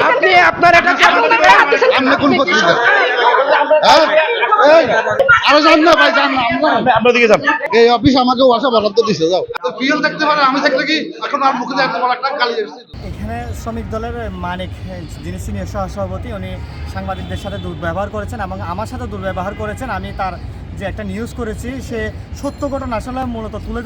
আপনি আপনার এটা কোন পত্রিকা আরো যান না ভাই, যান না, আপনার দিকে যান। এই অফিস আমাকে ওয়াসা বরাদ্দ দিছে, যাও। পিএল দেখতে পারে, আমি দেখলে কি এখন আর মুখে দেখতে পারে একটা গালি আসছে। এখানে শ্রমিক দলের মানিক, যিনি সিনিয়র সহসভাপতি, উনি সাংবাদিকদের সাথে দুর্ব্যবহার করেছেন এবং আমার সাথে দুর্ব্যবহার করেছেন। আমি তার যে একটা নিউজ করেছি, সে সত্য ঘটনা আসলে মূলত তুলে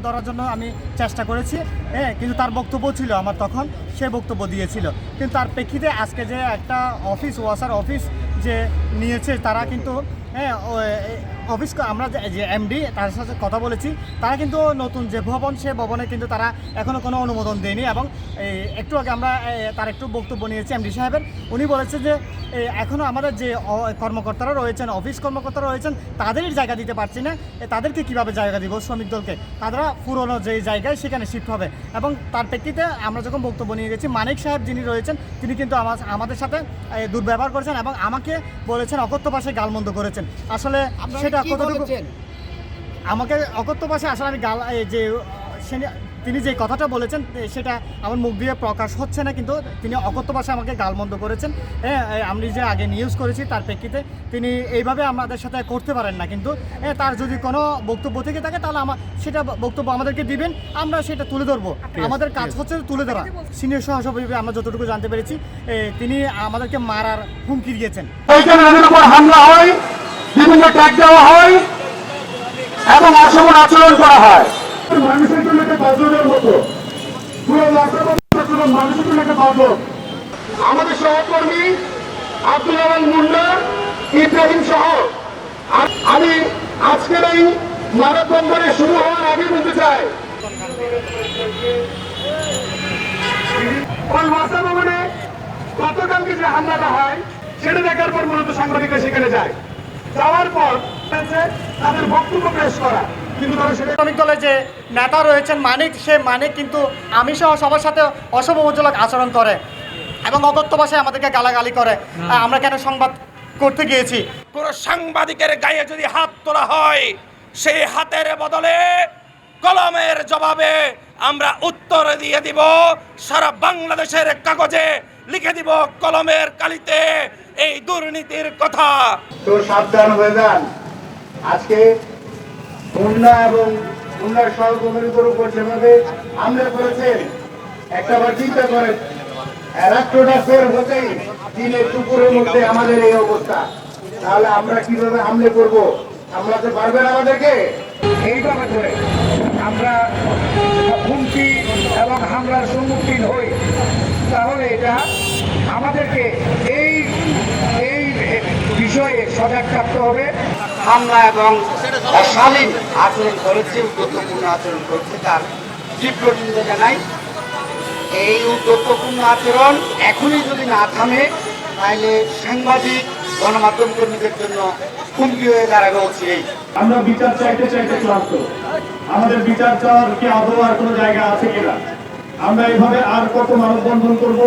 ধরার জন্য আমি চেষ্টা করেছি, হ্যাঁ, কিন্তু তার বক্তব্য ছিল আমার তখন, সে বক্তব্য দিয়েছিল। কিন্তু তার প্রেক্ষিতে আজকে যে একটা অফিস, ওয়াসার অফিস যে নিয়েছে, তারা কিন্তু অফিস, আমরা যে এমডি তার সাথে কথা বলেছি, তারা কিন্তু নতুন যে ভবন, সে ভবনে কিন্তু তারা এখনও কোনো অনুমোদন দেয়নি। এবং একটু আগে আমরা তার একটু বক্তব্য নিয়েছি এমডি সাহেবের। উনি বলেছে যে এখনও আমাদের যে কর্মকর্তারা রয়েছেন, অফিস কর্মকর্তারা রয়েছেন, তাদেরই জায়গা দিতে পারছি না। তাদেরকে কিভাবে জায়গা দিব শ্রমিক দলকে? তারা পুরনো যে জায়গায় সেখানে শিফট হবে। এবং তার প্রেক্ষিতে আমরা যখন বক্তব্য নিয়ে গেছি, মানিক সাহেব যিনি রয়েছেন, তিনি কিন্তু আমাদের সাথে দুর্ব্যবহার করেছেন এবং আমাকে বলেছেন অকথ্য ভাষায় গালমন্দ করেছেন। আসলে সেটা কতটুকু আমাকে অকথ্য ভাষায়, আসলে আমি যে তিনি যে কথাটা বলেছেন সেটা আমার মুখ দিয়ে প্রকাশ হচ্ছে না, কিন্তু তিনি অকথ্য ভাষায় আমাকে গালমন্দ করেছেন। আমি যে আগে নিউজ করেছি তার প্রেক্ষিতে তিনি এইভাবে আমাদের সাথে করতে পারেন না। কিন্তু তার যদি কোনো বক্তব্য থেকে থাকে তাহলে সেটা বক্তব্য আমাদেরকে দিবেন, আমরা সেটা তুলে ধরবো। আমাদের কাজ হচ্ছে তুলে ধরা। সিনিয়র সহসভাপতি আমরা যতটুকু জানতে পেরেছি, তিনি আমাদেরকে মারার হুমকি দিয়েছেন। হামলা হয়, বিভিন্ন ট্যাগ দেওয়া হয় এবং অসমান আচরণ করা হয়। মানুষের জন্য একটা বাজনের মতো, পুরো মানুষের জন্য একটা বাজন। আমাদের সহকর্মী আব্দুল আওয়াল মুন্না, ইব্রাহিম সহ আমি আজকের এই মানববন্ধনে শুরু হওয়ার আগে বলতে চাই, ওই ওয়াসা ভবনে গতকালকে যে হামলাটা হয় সেটা দেখার পর মূলত সাংবাদিকরা সেখানে যায়। যাওয়ার পর তাদের বক্তব্য পেশ করা, কিন্তু শ্রমিক দলের যে নেতা রয়েছেন মানিক, সে মানিক কিন্তু আমি সহ সবার সাথে অশুভজনক আচরণ করে এবং অকথ্য ভাষায় আমাদেরকে গালাগালি করে। আমরা কেন সংবাদ করতে গিয়েছি, কোন সাংবাদিকের গায়ে যদি হাত তোলা হয়, সেই হাতের বদলে কলমের জবাবে আমরা উত্তর দিয়ে দিব। সারা বাংলাদেশের কাগজে লিখে দিব কলমের কালিতে এই দুর্নীতির কথা। তো সাবধান হয়ে যান। আজকে খুলনা এবং খুলনার সহকর্মীদের উপর যেভাবে হামলা করেছেন, একটাবার চিন্তা করেন, রাষ্ট্রটা ফের হতেই দিনের দুপুরের মধ্যে আমাদের এই অবস্থা, তাহলে আমরা কিভাবে হামলে করবো? সামলাতে পারবেন আমাদেরকে? এইভাবে করে আমরা হুমকি এবং হামলার সম্মুখীন হই, তাহলে এটা আমাদেরকে এই বিষয়ে সজাগ থাকতে হবে। হামলা এবং অশালীন আচরণ করেছে, উদ্যোগপূর্ণ আচরণ করেছে, তার তীব্র নিন্দা জানাই। এই উদ্যোগপূর্ণ আচরণ এখনই যদি না থামে, তাহলে সাংবাদিক গণমাধ্যম কর্মীদের জন্য হুমকি হয়ে দাঁড়াবে অচিরেই। আমরা বিচার চাইতে ক্লান্ত। আমাদের বিচার চাওয়ার কি আদৌ আর কোনো জায়গা আছে কিনা? আমরা এইভাবে আর কত মানববন্ধন করব,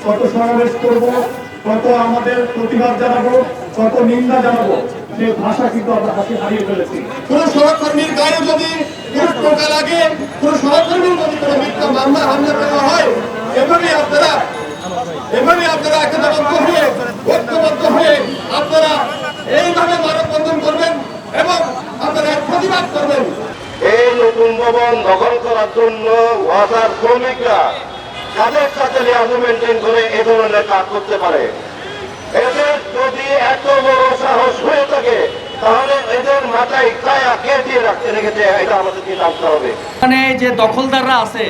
কত সমাবেশ করব, কত আমাদের প্রতিবাদ জানাবো, কত নিন্দা জানাবো, সেই ভাষা কিন্তু আমরা হারিয়ে ফেলেছি। কোন সহকর্মীর গায়ে যদি টোকা লাগে, কোন সহকর্মীর যদি কোনো মিথ্যা মামলা হামলা করা হয়, এভাবেই আপনারা ঐক্যবদ্ধ হয়ে আপনারা এইভাবে মানববন্ধন করবেন এবং আপনারা প্রতিবাদ করবেন। এই নতুন ভবন দখল করার জন্য ওয়াসার শ্রমিকরা তাদের সাথে লিয়াজু মেনটেন করে এ ধরনের কাজ করতে পারে। এদের যদি এত বড় সাহস হয়ে থাকে, তাহলে এদের মাথায় ছায়া কে দিয়ে রেখেছে, এটা আমাদেরকে জানতে হবে। মানে যে দখলদাররা আছে,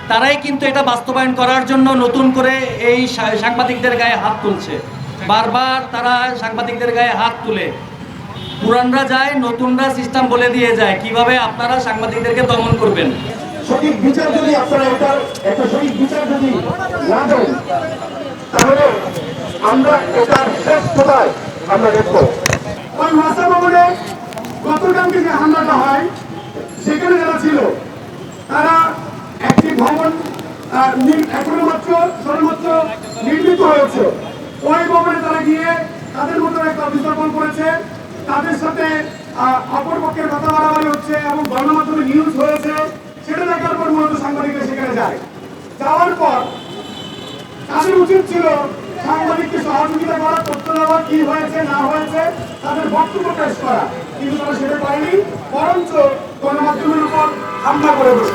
তারাই কিন্তু এটা বাস্তবায়ন করার জন্য নতুন করে এই সাংবাদিকদের গায়ে হাত তুলছে। বারবার তারা সাংবাদিকদের গায়ে হাত তুলে, পুরানরা যায়, নতুনরা সিস্টেম বলে দিয়ে যায় কিভাবে আপনারা সাংবাদিকদেরকে দমন করবেন। সঠিক বিচার যদি আপনারা একটা সঠিক বিচার যদি না দেন, তাহলে আমরা এটার শেষ কোথায় আমরা দেখবো। ওই ওয়াসা ভবনে গতকালকে যে হামলাটা হয়, সেখানে যারা ছিল তারা একটি ভবন এখনো মাত্র সর্বোচ্চ নির্মিত হয়েছে। ওই ভবনে তারা গিয়ে তাদের মতো একটা অভিযোপন করেছে, তাদের সাথে অপর পক্ষের কথা বাড়াবাড়ি হচ্ছে এবং গণমাধ্যমে নিউজ হয়েছে। সেটা দেখার পর মূলত সাংবাদিকরা সেখানে যায়। যাওয়ার পর তাদের উচিত ছিল সাংবাদিককে সহযোগিতা করা, তথ্য দেওয়া, কি হয়েছে না হয়েছে তাদের বক্তব্য পেশ করা, কিন্তু তারা সেটা পায়নি, বরঞ্চ গণমাধ্যমের উপর হামলা করে বসে।